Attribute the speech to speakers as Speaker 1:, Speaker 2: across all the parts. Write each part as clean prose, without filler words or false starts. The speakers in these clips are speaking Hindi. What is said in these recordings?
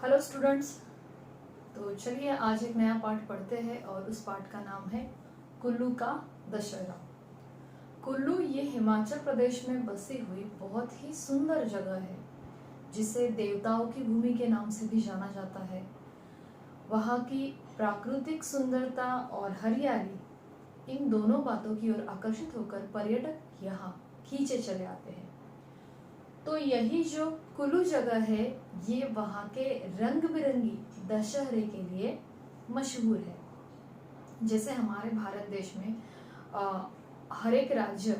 Speaker 1: Hello students. तो चलिए आज एक नया पाठ पढ़ते हैं और उस पाठ का नाम है कुल्लू का दशहरा। कुल्लू ये हिमाचल प्रदेश में बसी हुई बहुत ही सुंदर जगह है जिसे देवताओं की भूमि के नाम से भी जाना जाता है। वहाँ की प्राकृतिक सुंदरता और हरियाली इन दोनों बातों की ओर आकर्षित होकर पर्यटक यहाँ खींचे चले आते हैं। तो यही जो कुल्लू जगह है ये वहाँ के रंग बिरंगी दशहरे के लिए मशहूर है। जैसे हमारे भारत देश में हर एक राज्य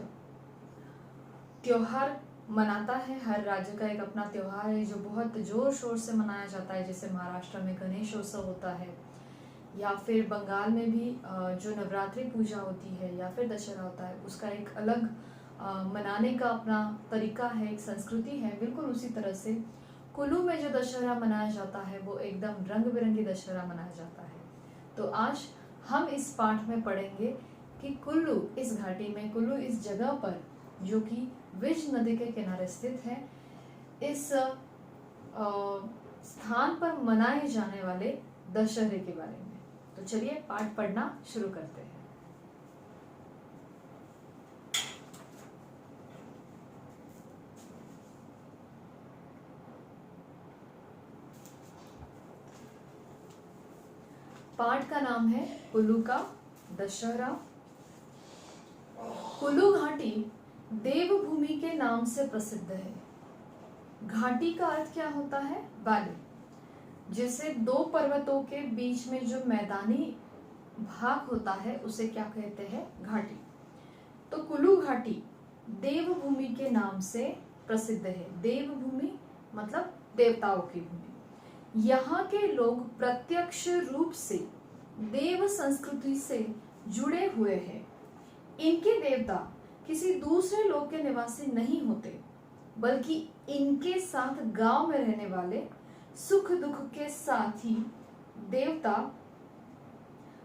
Speaker 1: त्योहार मनाता है, हर राज्य का एक अपना त्योहार है जो बहुत जोर शोर से मनाया जाता है। जैसे महाराष्ट्र में गणेशोत्सव होता है, या फिर बंगाल में भी जो नवरात्रि पूजा होती है या फिर दशहरा होता है, उसका एक अलग मनाने का अपना तरीका है, एक संस्कृति है। बिल्कुल उसी तरह से कुल्लू में जो दशहरा मनाया जाता है वो एकदम रंग बिरंगी दशहरा मनाया जाता है। तो आज हम इस पाठ में पढ़ेंगे कि कुल्लू इस घाटी में, कुल्लू इस जगह पर जो कि विज नदी के किनारे स्थित है, इस स्थान पर मनाए जाने वाले दशहरे के बारे में। तो चलिए पाठ पढ़ना शुरू करते हैं। पाठ का नाम है कुल्लू का दशहरा। कुल्लू घाटी देवभूमि के नाम से प्रसिद्ध है। घाटी का अर्थ क्या होता है? वैली। जैसे दो पर्वतों के बीच में जो मैदानी भाग होता है उसे क्या कहते हैं? घाटी। तो कुल्लू घाटी देवभूमि के नाम से प्रसिद्ध है। देवभूमि मतलब देवताओं की भूमि। यहाँ के लोग प्रत्यक्ष रूप से देव संस्कृति से जुड़े हुए हैं। इनके देवता किसी दूसरे लोक के निवासी नहीं होते, बल्कि इनके साथ गांव में रहने वाले सुख दुख के साथी देवता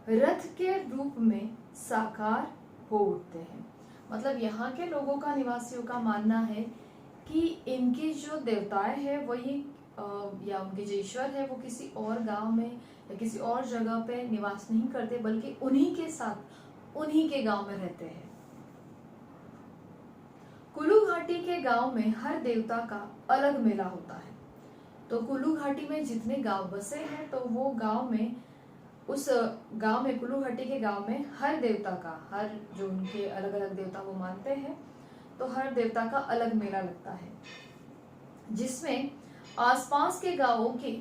Speaker 1: रथ के रूप में साकार हो उठते हैं। मतलब यहाँ के लोगों का, निवासियों का मानना है कि इनके जो देवताएं हैं वही या उनके जो ईश्वर है वो किसी और गांव में या किसी और जगह पे निवास नहीं करते, बल्कि उन्हीं के साथ उन्हीं के गांव में रहते हैं। कुल्लू घाटी के गांव में हर देवता का अलग मेला होता है। तो कुल्लू घाटी में जितने गांव बसे हैं तो वो गांव में, उस गांव में, कुल्लू घाटी के गांव में हर देवता का, हर जो उनके अलग अलग देवता वो मानते हैं, तो हर देवता का अलग मेला लगता है, जिसमें आसपास के गांवों के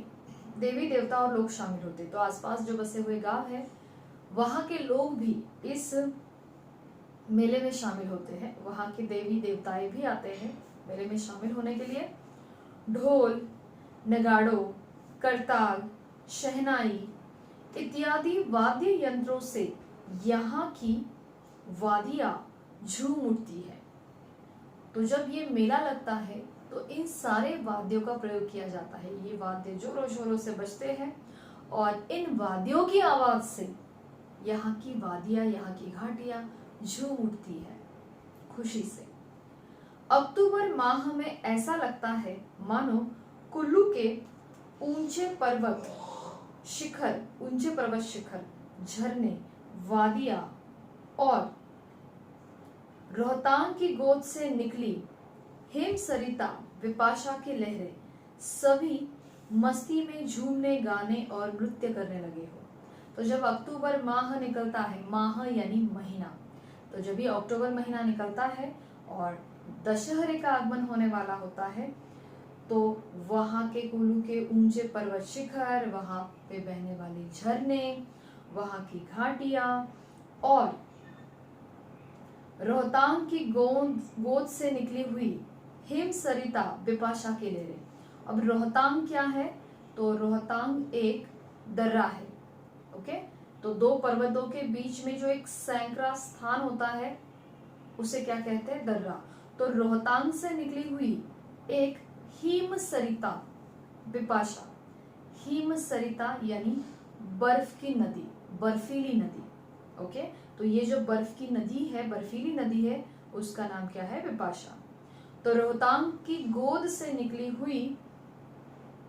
Speaker 1: देवी देवता और लोग शामिल होते हैं। तो आसपास जो बसे हुए गांव है वहां के लोग भी इस मेले में शामिल होते हैं। वहां के देवी देवताएं भी आते हैं मेले में शामिल होने के लिए। ढोल, नगाड़ों, करताल, शहनाई इत्यादि वाद्य यंत्रों से यहाँ की वादियां झूम उठती है। तो जब ये मेला लगता है तो इन सारे वाद्यों का प्रयोग किया जाता है। ये वाद्य जोरों शोरों से बजते हैं और इन वाद्यों की आवाज से यहाँ की वादियां, यहाँ की घाटियां झूम उठती है खुशी से। अक्टूबर माह में ऐसा लगता है मानो कुल्लू के ऊंचे पर्वत शिखर, झरने, वादियां और रोहतांग की गोद से निकली हिम सरिता, विपाशा की लहरें सभी मस्ती में झूमने, गाने और नृत्य करने लगे हो। तो जब अक्टूबर माह निकलता है, माह यानी महीना, तो जब ये अक्टूबर महीना निकलता है और दशहरे का आगमन होने वाला होता है, तो वहां के कुल्लू के ऊंचे पर्वत शिखर, वहां पे बहने वाले झरने, वहां की घाटियां और रोहतांग की गोद से निकली हुई हिम सरिता, विपाशा की लहरें। अब रोहतांग क्या है? तो रोहतांग एक दर्रा है। ओके, तो दो पर्वतों के बीच में जो एक सैंकड़ा स्थान होता है उसे क्या कहते हैं? दर्रा। तो रोहतांग से निकली हुई एक हिम सरिता, विपाशा। हिम सरिता यानी बर्फ की नदी, बर्फीली नदी। ओके, तो ये जो बर्फ की नदी है, बर्फीली नदी है, उसका नाम क्या है? विपाशा। तो रोहतांग की गोद से निकली हुई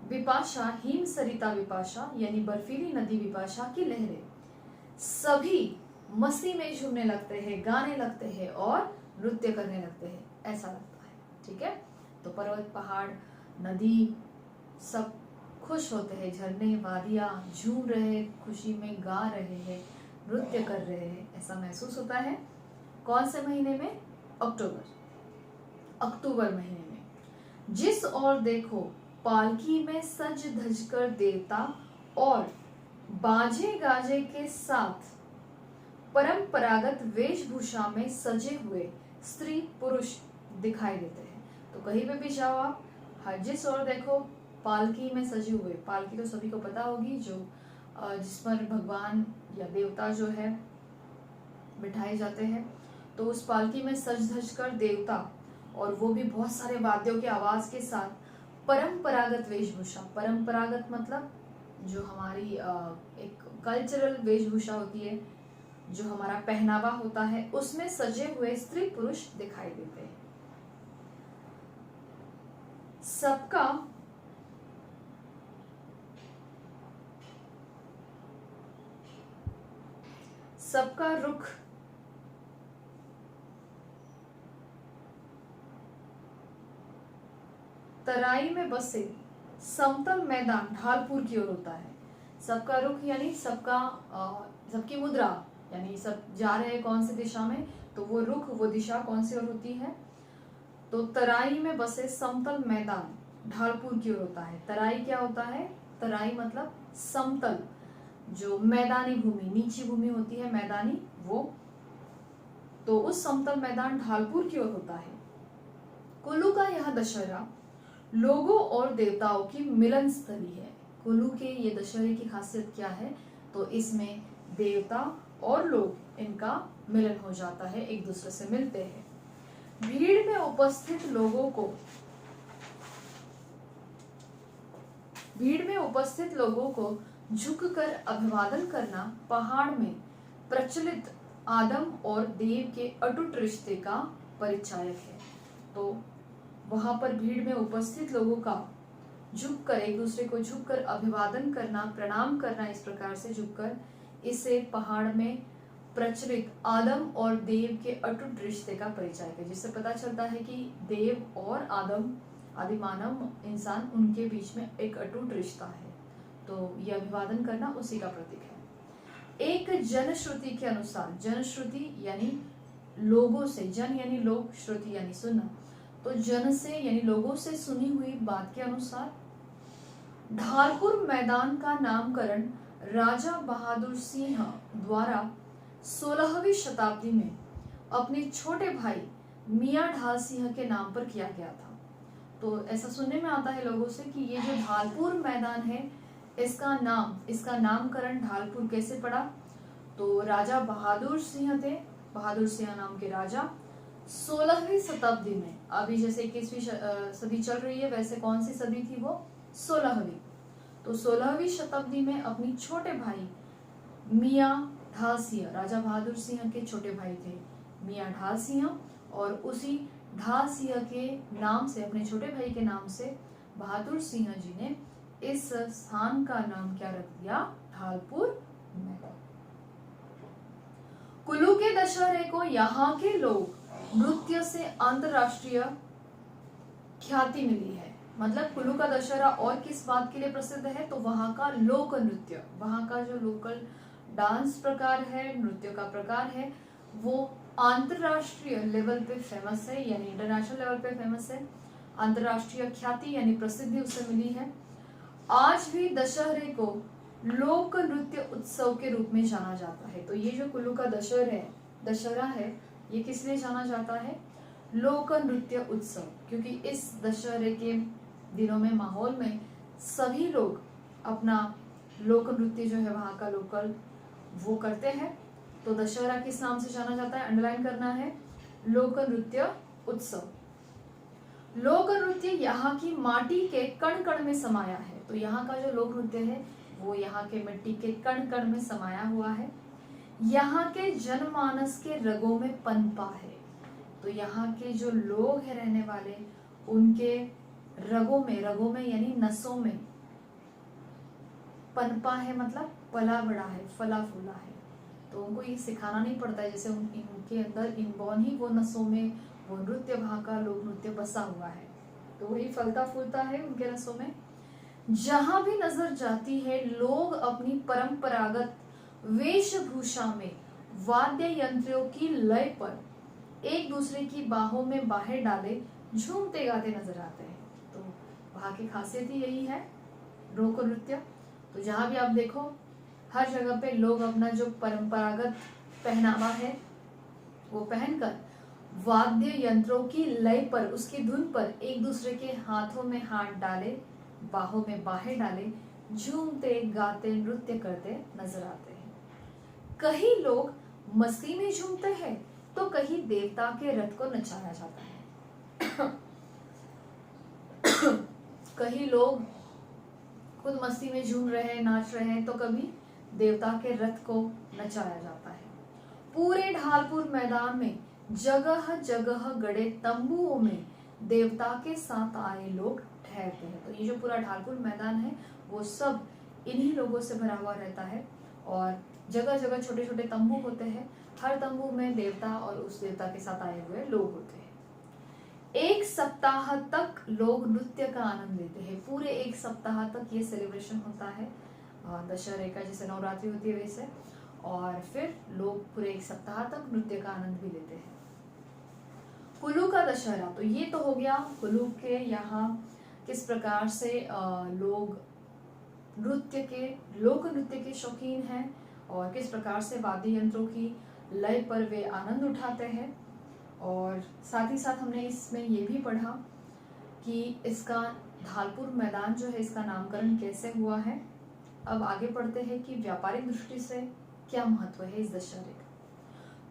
Speaker 1: विपाशा, हिम सरिता विपाशा यानी बर्फीली नदी विपाशा की लहरें, सभी मस्ती में झूमने लगते हैं, गाने लगते हैं और नृत्य करने लगते हैं, ऐसा लगता है। ठीक है, तो पर्वत, पहाड़, नदी सब खुश होते हैं, झरने, वादियां झूम रहे हैं, खुशी में गा रहे हैं, नृत्य कर रहे हैं, ऐसा महसूस होता है। कौन से महीने में? अक्टूबर महीने में। जिस ओर देखो पालकी में सज धज कर देवता और बाजे गाजे के साथ परंपरागत वेशभूषा में सजे हुए स्त्री पुरुष दिखाई देते हैं। तो कहीं पे भी जाओ आप, हर जिस ओर देखो पालकी में सजे हुए, पालकी तो सभी को पता होगी, जो जिस पर भगवान या देवता जो है बिठाए जाते हैं, तो उस पालकी में सज धज कर देवता, और वो भी बहुत सारे वाद्यों के आवाज के साथ, परंपरागत वेशभूषा, परंपरागत मतलब जो हमारी एक कल्चरल वेशभूषा होती है, जो हमारा पहनावा होता है, उसमें सजे हुए स्त्री पुरुष दिखाई देते हैं। सबका रुख तराई में बसे समतल मैदान ढालपुर की ओर होता है। सबका रुख यानी सबकी मुद्रा, यानी सब जा रहे हैं कौन सी दिशा में, तो वो रुख, वो दिशा कौन सी ओर होती है? तो तराई में बसे समतल मैदान ढालपुर की ओर होता है। तराई क्या होता है? तराई मतलब समतल, जो मैदानी भूमि, नीची भूमि होती है मैदानी, वो, तो उस समतल मैदान ढालपुर की ओर होता है। कुल्लू का यह दशहरा लोगों और देवताओं की मिलन स्थली है। कुल्लू के ये दशहरे की खासियत क्या है? तो इसमें देवता और लोग, इनका मिलन हो जाता है, एक दूसरे से मिलते हैं। भीड़ में उपस्थित लोगों को झुककर अभिवादन करना पहाड़ में प्रचलित आदम और देव के अटूट रिश्ते का परिचायक है। तो वहां पर भीड़ में उपस्थित लोगों का झुककर, एक दूसरे को झुककर अभिवादन करना, प्रणाम करना, इस प्रकार से झुककर, इसे पहाड़ में प्रचलित आदम और देव के अटूट रिश्ते का परिचय है, जिससे पता चलता है कि देव और आदम, आदि मानव इंसान, उनके बीच में एक अटूट रिश्ता है। तो यह अभिवादन करना उसी का प्रतीक है। एक जनश्रुति के अनुसार, जनश्रुति यानी लोगों से, जन यानी लोग, श्रुति यानी सुनना, तो जन से यानी लोगों से सुनी हुई बात के अनुसार ढालपुर मैदान का नामकरण राजा बहादुर सिंह द्वारा 16वीं शताब्दी में अपने छोटे भाई मियां ढाल सिंह के नाम पर किया गया था। तो ऐसा सुनने में आता है लोगों से कि ये जो ढालपुर मैदान है, इसका नामकरण ढालपुर कैसे पड़ा? तो राजा बहादुर सिंह थे, बहादुर सिंह नाम के राजा 16वीं शताब्दी में, अभी जैसे 21वीं सदी चल रही है, वैसे कौन सी सदी थी वो? 16वीं। तो 16वीं शताब्दी में अपनी छोटे भाई मियां ढाल सिंह, राजा बहादुर सिंह के छोटे भाई थे मियां ढाल सिंह, और उसी ढाल सिंह के नाम से, अपने छोटे भाई के नाम से बहादुर सिंह जी ने इस स्थान का नाम क्या रख दिया? ढालपुर मैदान। कुल्लू के दशहरे को यहाँ के लोग नृत्य से अंतरराष्ट्रीय ख्याति मिली है। मतलब कुल्लू का दशहरा और किस बात के लिए प्रसिद्ध है? तो वहाँ का लोक नृत्य, वहाँ का जो लोकल डांस प्रकार है, नृत्य का प्रकार है, वो अंतरराष्ट्रीय लेवल पे फेमस है, यानी इंटरनेशनल लेवल पे फेमस है। अंतरराष्ट्रीय ख्याति यानी प्रसिद्धि उसे मिली है। आज भी दशहरे को लोक नृत्य उत्सव के रूप में जाना जाता है। तो ये जो कुल्लू का दशहरा है, ये किस लिए जाना जाता है? लोक नृत्य उत्सव, क्योंकि इस दशहरे के दिनों में, माहौल में, सभी लोग अपना लोक नृत्य जो है वहाँ का लोकल वो करते हैं। तो दशहरा किस नाम से जाना जाता है? अंडरलाइन करना है, लोक नृत्य उत्सव। लोक नृत्य यहाँ की माटी के कण कण में समाया है। तो यहाँ का जो लोक नृत्य है वो यहाँ के मिट्टी के कण कण में समाया हुआ है, यहाँ के जनमानस के रगों में पनपा है। तो यहाँ के जो लोग हैं रहने वाले, उनके रगों में यानी नसों में पनपा है मतलब पला बड़ा है, फला फूला है। तो उनको ये सिखाना नहीं पड़ता है, जैसे इनके अंदर इनबॉर्न ही वो नसों में वो नृत्य भाव का लोक नृत्य बसा हुआ है, तो वही फलता फूलता है उनके रसों में। जहां भी नजर जाती है लोग अपनी परंपरागत वेशभूषा में वाद्य यंत्रों की लय पर एक दूसरे की बाहों में बाहें डाले झूमते गाते नजर आते हैं। तो वहां की खासियत ही यही है, लोक नृत्य। तो जहां भी आप देखो हर जगह पे लोग अपना जो परंपरागत पहनावा है वो पहनकर वाद्य यंत्रों की लय पर, उसकी धुन पर एक दूसरे के हाथों में हाथ डाले, बाहों में बाहें डाले, झूमते गाते नृत्य करते नजर आते हैं। कहीं लोग मस्ती में झूमते हैं तो कहीं देवता के रथ को नचाया जाता है। कहीं लोग खुद मस्ती में झूम रहे हैं, नाच रहे हैं, तो कभी देवता के रथ को नचाया जाता है। पूरे ढालपुर मैदान में जगह जगह गड़े तंबुओं में देवता के साथ आए लोग ठहरते हैं। तो ये जो पूरा ढालपुर मैदान है वो सब इन्हीं लोगों से भरा हुआ रहता है, और जगह जगह छोटे छोटे तंबू होते हैं, हर तंबू में देवता और उस देवता के साथ आए हुए लोग होते हैं। एक सप्ताह तक लोग नृत्य का आनंद लेते हैं, पूरे एक सप्ताह तक ये सेलिब्रेशन होता है दशहरे का, जैसे नवरात्रि होती है वैसे, और फिर लोग पूरे एक सप्ताह तक नृत्य का आनंद भी लेते हैं। कुल्लू का दशहरा, तो ये तो हो गया कुल्लू के यहाँ किस प्रकार से लोग नृत्य के लोक नृत्य के शौकीन हैं और किस प्रकार से वाद्य यंत्रों की लय पर वे आनंद उठाते हैं। और साथ ही साथ हमने इसमें ये भी पढ़ा कि इसका ढालपुर मैदान जो है इसका नामकरण कैसे हुआ है। अब आगे पढ़ते हैं कि व्यापारिक दृष्टि से क्या महत्व है इस दशहरे का।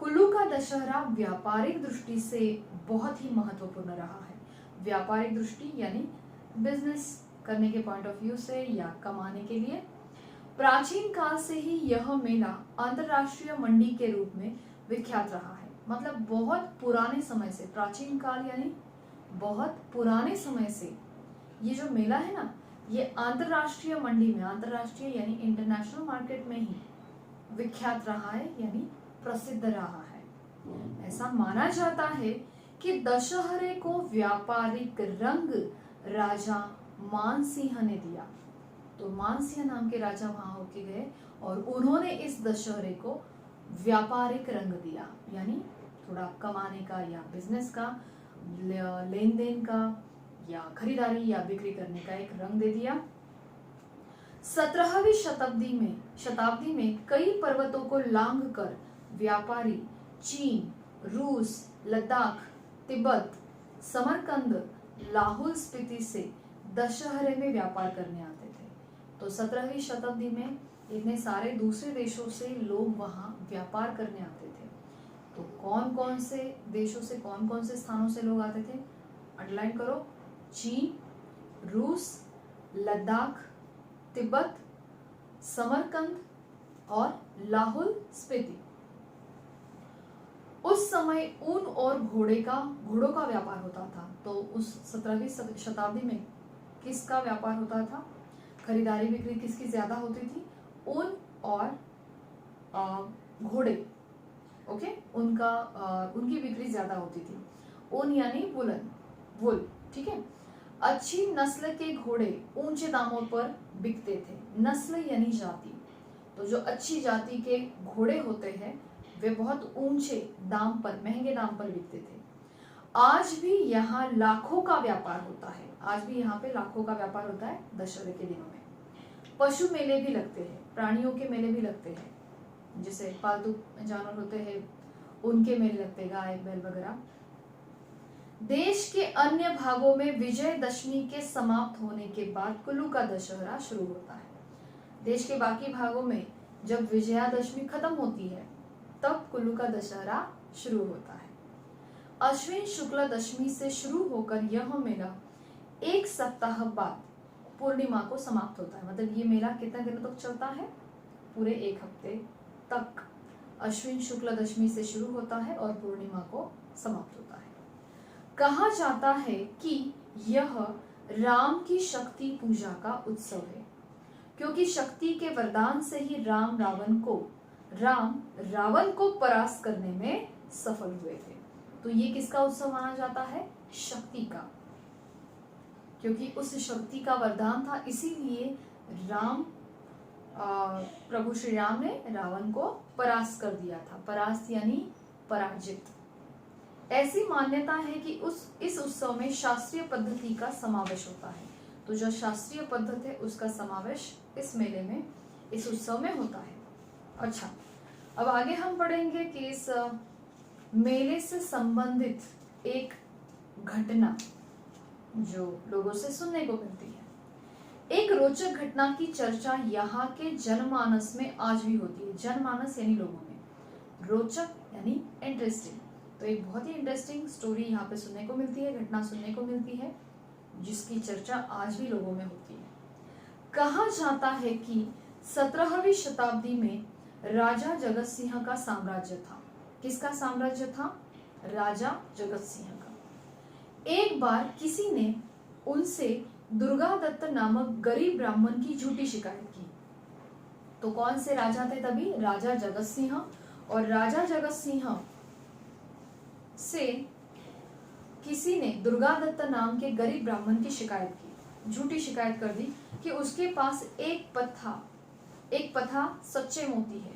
Speaker 1: कुल्लू का दशहरा व्यापारिक दृष्टि से बहुत ही महत्वपूर्ण रहा है। व्यापारिक दृष्टि यानी बिजनेस करने के पॉइंट ऑफ व्यू से या कमाने के लिए। प्राचीन काल से ही यह मेला अंतरराष्ट्रीय मंडी के रूप में विख्यात रहा है। मतलब बहुत पुराने समय से, प्राचीन काल यानी बहुत पुराने समय से ये जो मेला है ना, ये अंतरराष्ट्रीय मंडी में, अंतरराष्ट्रीय यानी इंटरनेशनल मार्केट में ही विख्यात रहा है, यानी प्रसिद्ध रहा है। ऐसा माना जाता है कि दशहरे को व्यापारिक रंग राजा मानसिंह ने दिया। तो मानसिंह नाम के राजा वहां होके गए और उन्होंने इस दशहरे को व्यापारिक रंग दिया, यानी थोड़ा कमाने का या बिजनेस का, लेन देन का या खरीदारी या बिक्री करने का एक रंग दे दिया। 17वीं शताब्दी में कई पर्वतों को लांघ कर व्यापारी चीन, रूस, लद्दाख, तिब्बत, समरकंद, लाहौल स्पीति से दशहरे में व्यापार करने आते थे। तो 17वीं शताब्दी में इतने सारे दूसरे देशों से लोग वहां व्यापार करने आते थे। तो कौन कौन से देशों से, कौन कौन से स्थानों से लोग आते थे, अंडरलाइन करो। चीन, रूस, लद्दाख, तिब्बत, समरकंद और लाहौल स्पीति। उस समय ऊन और घोड़ों का व्यापार होता था। तो उस 17वीं शताब्दी में किसका व्यापार होता था, खरीदारी बिक्री किसकी ज्यादा होती थी, ऊन और घोड़े, ओके, उनकी बिक्री ज्यादा होती थी। ऊन यानी वुल, ठीक है। अच्छी नस्ल के घोड़े ऊंचे दामों पर बिकते थे। नस्ल यानी जाति, तो जो अच्छी जाति के घोड़े होते हैं वे बहुत ऊंचे दाम पर, महंगे दाम पर बिकते थे। आज भी यहाँ लाखों का व्यापार होता है, आज भी यहाँ पे लाखों का व्यापार होता है दशहरे के दिनों में। पशु मेले भी लगते हैं, प्राणियों के मेले भी लगते हैं, जैसे पालतू जानवर होते हैं उनके मेले लगते हैं, गाय बैल वगैरह। देश के अन्य भागों में विजयदशमी के समाप्त होने के बाद कुल्लू का दशहरा शुरू होता है। देश के बाकी भागों में जब विजयादशमी खत्म होती है तब कुल्लू का दशहरा शुरू होता है। अश्विन शुक्ल दशमी से शुरू होकर यह मेला एक सप्ताह बाद पूर्णिमा को समाप्त होता है। मतलब ये मेला कितने दिनों तक चलता है, पूरे एक हफ्ते तक। अश्विन शुक्ल दशमी से शुरू होता है और पूर्णिमा को समाप्त होता है। कहा जाता है कि यह राम की शक्ति पूजा का उत्सव है। क्योंकि शक्ति के वरदान से ही राम रावण को परास्त करने में सफल हुए थे। तो ये किसका उत्सव माना जाता है? शक्ति का, क्योंकि उस शक्ति का वरदान था, इसीलिए प्रभु श्री राम ने रावण को परास्त कर दिया था। परास्त यानी पराजित। ऐसी मान्यता है कि इस उत्सव में शास्त्रीय पद्धति का समावेश होता है। तो जो शास्त्रीय पद्धति है उसका समावेश इस मेले में, इस उत्सव में होता है। अच्छा, अब आगे हम पढ़ेंगे कि इस मेले से संबंधित एक घटना जो लोगों से सुनने को मिलती है। एक रोचक घटना की चर्चा यहाँ के जनमानस में आज भी होती है। जनमानस यानी लोगों में, रोचक यानी इंटरेस्टिंग। तो एक बहुत ही इंटरेस्टिंग स्टोरी यहाँ पे सुनने को मिलती है, घटना सुनने को मिलती है, जिसकी चर्चा आज भी लोगों में होती है। कहा जाता है कि 17वीं शताब्दी में राजा जगत सिंह का साम्राज्य था। किसका साम्राज्य था? राजा जगत सिंह का। एक बार किसी ने उनसे दुर्गा दत्त नामक गरीब ब्राह्मण की झूठी शिकायत की। तो कौन से राजा थे तभी? राजा जगत सिंह। और राजा जगत सिंह से किसी ने दुर्गा दत्त नाम के गरीब ब्राह्मण की शिकायत की, झूठी शिकायत कर दी कि उसके पास एक पथा सच्चे मोती है।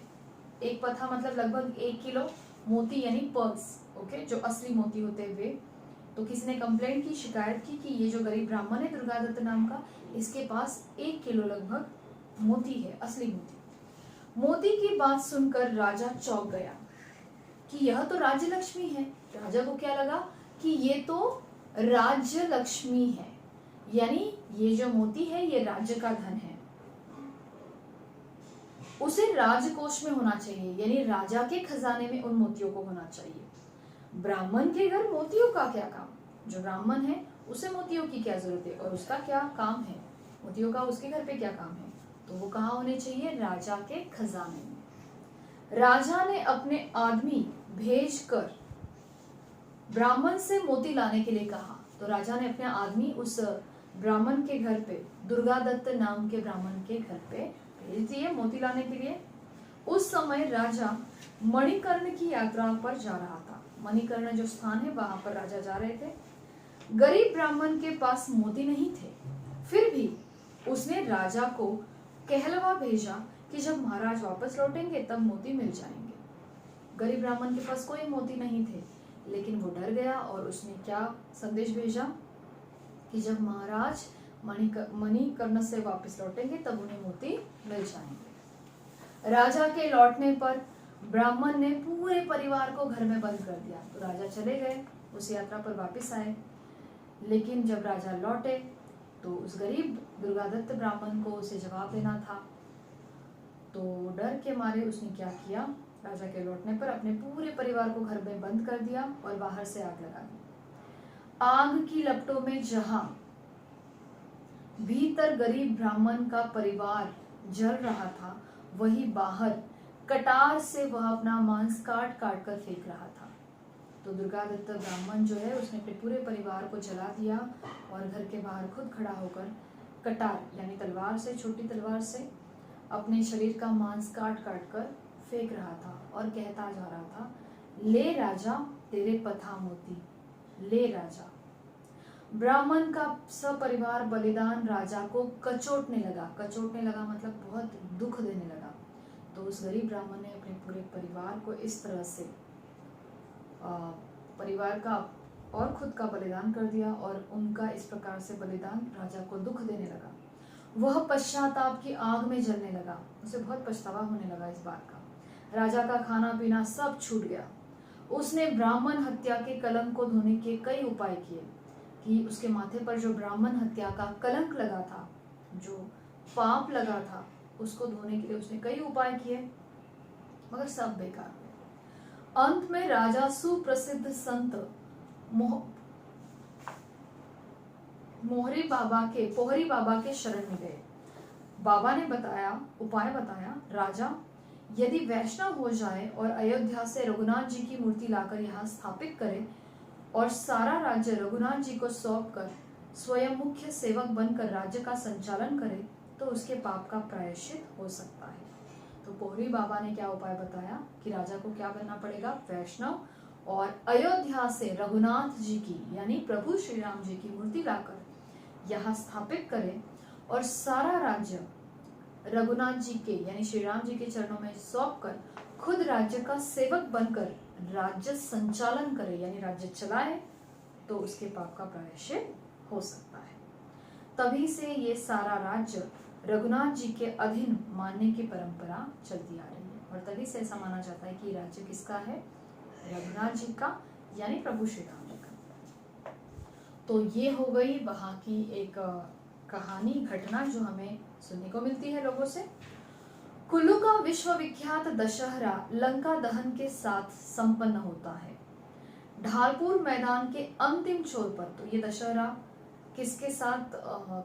Speaker 1: एक पथा मतलब लगभग 1 किलो मोती यानी पर्ल्स, ओके, जो असली मोती होते हैं वे। तो किसी ने कंप्लेंट की, शिकायत की कि ये जो गरीब ब्राह्मण है दुर्गा दत्त नाम का, इसके पास 1 किलो लगभग मोती है, असली मोती। मोती की बात सुनकर राजा चौंक गया कि यह तो राज्य लक्ष्मी है। राजा को क्या लगा कि ये तो राज्य लक्ष्मी है, यानी ये जो मोती है ये राज्य का धन है, उसे राजकोष में होना चाहिए, यानी राजा के खजाने में उन मोतियों को होना चाहिए। ब्राह्मण के घर मोतियों का क्या काम? जो ब्राह्मण है उसे मोतियों की क्या जरूरत है और उसका क्या काम है? मोतियों का उसके घर पे क्या काम है? तो वो कहाँ होने चाहिए? राजा के खजाने में। राजा ने अपने आदमी भेजकर ब्राह्मण से मोती लाने के लिए कहा। तो राजा ने अपने आदमी उस ब्राह्मण के घर पे, दुर्गा दत्त नाम के ब्राह्मण के घर पे भेज दिए मोती लाने के लिए। उस समय राजा मणिकर्ण की यात्रा पर जा रहा था। मणिकर्ण जो स्थान है वहां पर राजा जा रहे थे। गरीब ब्राह्मण के पास मोती नहीं थे, फिर भी उसने राजा को कहलवा भेजा कि जब महाराज वापस लौटेंगे तब मोती मिल जाएंगे। गरीब ब्राह्मण के पास कोई मोती नहीं थे, लेकिन वो डर गया और उसने क्या संदेश भेजा कि जब महाराज मणिकर्ण से वापस लौटेंगे तब उन्हें मोती मिल जाएंगे। राजा के लौटने पर ब्राह्मण ने पूरे परिवार को घर में बंद कर दिया। तो राजा चले गए, उस यात्रा पर वापस आए, लेकिन जब राजा लौटे तो उस गरीब दुर्गादत्त ब्राह्मण को उसे जवाब देना था। तो डर के मारे उसने क्या किया, राजा के लौटने पर अपने पूरे परिवार को घर में बंद कर दिया और बाहर से आग लगा दी। आग की लपटों में जहां भीतर गरीब ब्राह्मण का परिवार जल रहा था, वही बाहर कटार से वह अपना मांस काट काट कर फेंक रहा था। तो दुर्गादत्त ब्राह्मण जो है उसने अपने पूरे परिवार को जला दिया और घर के बाहर खुद खड़ा होकर कटार यानी तलवार से, छोटी तलवार से अपने शरीर का मांस काट काट कर फेंक रहा था और कहता जा रहा था, ले राजा तेरे पथा मोती, ले राजा। ब्राह्मण का सपरिवार बलिदान राजा को कचोटने लगा। कचोटने लगा मतलब बहुत दुख देने लगा। तो उस गरीब ब्राह्मण ने अपने पूरे परिवार को इस तरह से परिवार का और खुद का बलिदान कर दिया और उनका इस प्रकार से बलिदान राजा को दुख देने लगा। वह पश्चाताप की आग में जलने लगा। उसे बहुत पछतावा होने लगा इस बात का। राजा का खाना पीना सब छूट गया। उसने ब्राह्मण हत्या के कलंक को धोने के कई उपाय किए कि उसके माथे पर जो ब्राह्मण हत्या का कलंक लगा था, जो पाप लगा था, उसको धोने के लिए उसने कई उपाय किए, मगर सब बेकार हुए। अंत में राजा सुप्रसिद्ध संत पोहरी बाबा के शरण में गए। बाबा ने उपाय बताया, राजा यदि वैष्णव हो जाए और अयोध्या से रघुनाथ जी की मूर्ति लाकर यहाँ स्थापित करे और सारा राज्य रघुनाथ जी को सौंप कर स्वयं मुख्य सेवक बनकर राज्य का संचालन करे, तो उसके पाप का प्रायश्चित हो सकता है। तो पोहरी बाबा ने क्या उपाय बताया कि राजा को क्या करना पड़ेगा, वैष्णव और अयोध्या से रघुनाथ जी की यानी प्रभु श्री राम जी की मूर्ति लाकर यहाँ स्थापित करे और सारा राज्य रघुनाथ जी के यानी श्री राम जी के चरणों में सौंप कर खुद राज्य का सेवक बनकर राज्य संचालन करे यानी राज्य चलाए, तो उसके पाप का प्रायश्चित हो सकता है। तभी से ये सारा राज्य रघुनाथ जी के अधीन मानने की परंपरा चलती आ रही है और तभी से ऐसा माना जाता है कि राज्य किसका है, रघुनाथ जी का यानी प्रभु श्री राम जी का। तो ये हो गई वहां की एक कहानी घटना जो हमें सुनने को मिलती है लोगों से। कुल्लू का विश्वविख्यात दशहरा लंका दहन के साथ संपन्न होता है। ढालपुर मैदान के अंतिम छोर पर तो ये दशहरा किसके साथ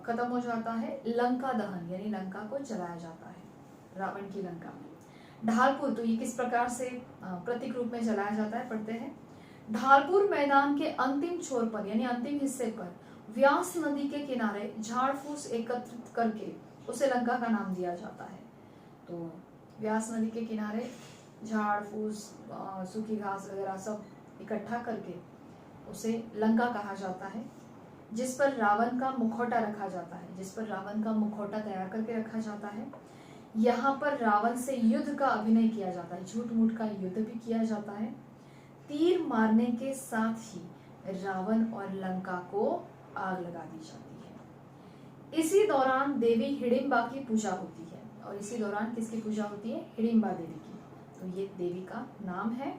Speaker 1: खत्म हो जाता है, लंका दहन यानी लंका को जलाया जाता है, रावण की लंका में। ढालपुर तो ये किस प्रकार से प्रतीक रूप में जलाया जाता है, पढ़ते हैं। ढालपुर मैदान के अंतिम छोर पर यानी अंतिम हिस्से पर व्यास नदी के किनारे झाड़ फूस एकत्रित करके उसे लंका का नाम दिया जाता है। तो व्यास नदी के किनारे झाड़ फूस सूखी घास वगैरह सब इकट्ठा करके उसे लंका कहा जाता है, जिस पर रावण का मुखौटा रखा जाता है, जिस पर रावण का मुखौटा तैयार करके रखा जाता है। यहाँ पर रावण से युद्ध का अभिनय किया जाता है, झूठ मूठ का युद्ध भी किया जाता है। तीर मारने के साथ ही रावण और लंका को आग लगा दी जाती है। इसी दौरान देवी हिडिंबा की पूजा होती है और इसी दौरान किसकी पूजा होती है, हिडिंबा देवी की। तो ये देवी का नाम है।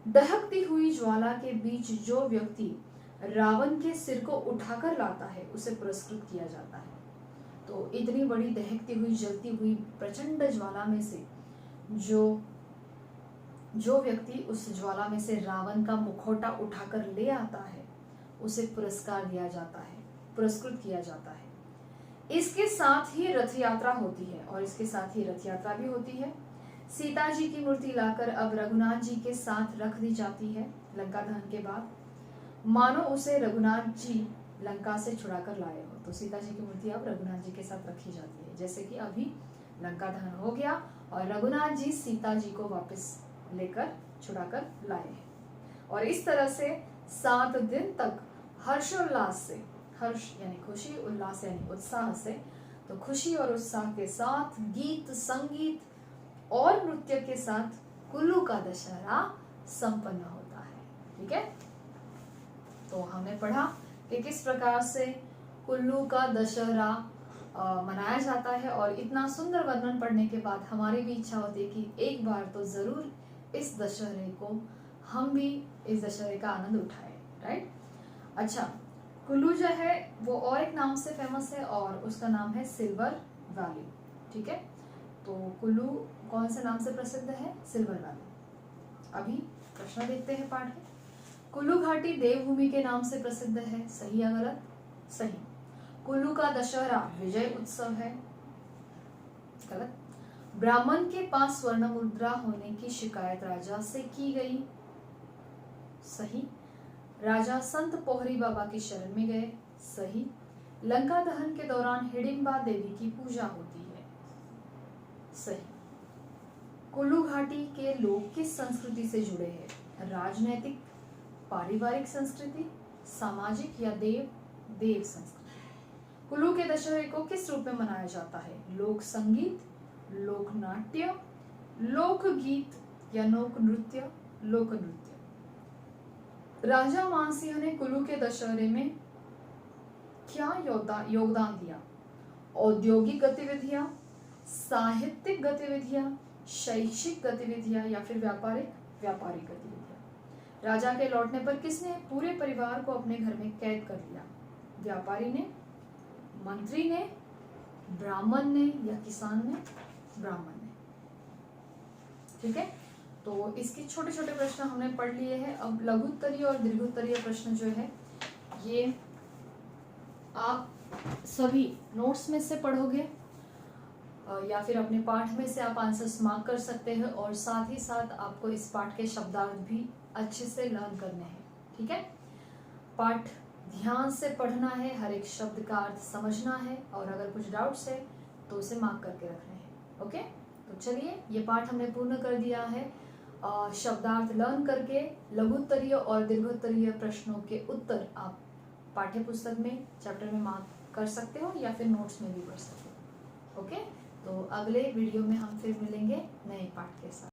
Speaker 1: दहकती हुई ज्वाला के बीच जो व्यक्ति रावण के सिर को उठाकर लाता है उसे पुरस्कृत किया जाता है। तो इतनी बड़ी दहकती हुई जलती हुई प्रचंड ज्वाला में से जो व्यक्ति उस ज्वाला में से रावण का मुखौटा उठाकर ले आता है उसे पुरस्कार दिया जाता है, पुरस्कृत किया जाता है। इसके साथ ही रथ यात्रा होती है और इसके साथ ही रथ यात्रा भी होती है। सीता जी की मूर्ति लाकर अब रघुनाथ जी के साथ रख दी जाती है लंका दहन के बाद, मानो उसे रघुनाथ जी लंका से छुड़ा कर लाए हो। तो सीता जी की मूर्ति अब रघुनाथ जी के साथ रखी जाती है, जैसे कि अभी लंका दहन हो गया और रघुनाथ जी सीता जी को वापस लेकर छुड़ा कर लाए हैं। और इस तरह से 7 दिन तक हर्षोल्लास से, हर्ष यानी खुशी, उल्लास यानी उत्साह से, तो खुशी और उत्साह के साथ गीत संगीत और नृत्य के साथ कुल्लू का दशहरा संपन्न होता है। ठीक है, तो हमने पढ़ा कि किस प्रकार से कुल्लू का दशहरा मनाया जाता है और इतना सुंदर वर्णन पढ़ने के बाद हमारी भी इच्छा होती है कि एक बार तो जरूर इस दशहरे को हम भी इस दशहरे का आनंद उठाएं, राइट। अच्छा, कुल्लू जो है वो और एक नाम से फेमस है और उसका नाम है सिल्वर वैली। ठीक है, तो कुल्लू कौन से नाम से प्रसिद्ध है, सिल्वर वैली। अभी प्रश्न देखते हैं पाठ में। कुल्लू घाटी देवभूमि के नाम से प्रसिद्ध है, सही या गलत, सही। कुल्लू का दशहरा विजय उत्सव है, गलत। ब्राह्मण के पास स्वर्ण मुद्रा होने की शिकायत राजा से की गई, सही। राजा संत पोहरी बाबा की शरण में गए, सही। लंका दहन के दौरान हिडिंबा देवी की पूजा होती है, सही। कुल्लू घाटी के लोग किस संस्कृति से जुड़े हैं, राजनैतिक, पारिवारिक संस्कृति, सामाजिक या देव संस्कृति। कुल्लू के दशहरे को किस रूप में मनाया जाता है, लोक संगीत, लोक नाट्य, लोकगीत या लोक नृत्य, लोक नृत्य। राजा मानसिंह ने कुल्लू के दशहरे में क्या योगदान दिया, औद्योगिक गतिविधियां, साहित्यिक गतिविधियां, शैक्षिक गतिविधियां या फिर व्यापारिक गतिविधियां। राजा के लौटने पर किसने पूरे परिवार को अपने घर में कैद कर लिया, व्यापारी ने, मंत्री ने, ब्राह्मण ने या किसान ने, ब्राह्मण ने। ठीक है, तो इसके छोटे छोटे प्रश्न हमने पढ़ लिए हैं। अब लघुत्तरीय और दीर्घोत्तरीय प्रश्न जो है ये आप सभी नोट्स में से पढ़ोगे या फिर अपने पाठ में से आप आंसर्स मार्क कर सकते हैं और साथ ही साथ आपको इस पाठ के शब्दार्थ भी अच्छे से लर्न करने हैं। ठीक है, पाठ ध्यान से पढ़ना है, हर एक शब्द का अर्थ समझना है, और अगर कुछ डाउट्स है तो उसे मार्क करके रखने हैं। ओके, तो चलिए ये पाठ हमने पूर्ण कर दिया है। शब्दार्थ लर्न करके लघुत्तरीय और दीर्घोत्तरीय प्रश्नों के उत्तर आप पाठ्य पुस्तक में चैप्टर में मार्क कर सकते हो या फिर नोट्स में भी पढ़ सकते हो। ओके, तो अगले वीडियो में हम फिर मिलेंगे नए पाठ के साथ।